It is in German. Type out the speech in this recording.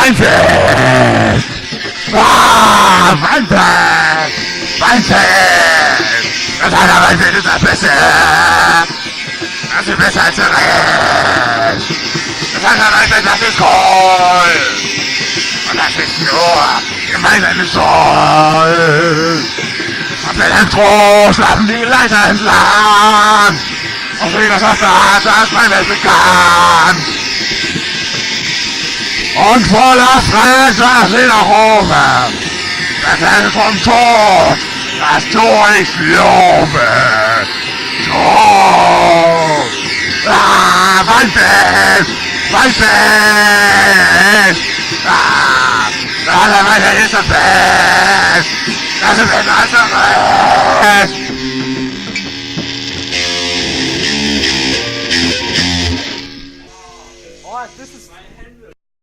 Weinfest! Ah, Weinfest! Weinfest! Das einer Weinfest ist das Beste! Das ist besser als der Rest! Das andere Weinfest, das ist Gold! Und das ist nur gemeinsame Soll! Auf dem Elektro schlafen die Leiter entlang! Und wie das auf der Art, das Weinfest bekannt! Und voller Fresse sie nach oben. Das Ende vom Tod, das Durchlaufen. Tod. Ah, Weinfest. Weinfest. Ah, das Weinfest ist das Best. Das ist besser als der Rest. Oh, this is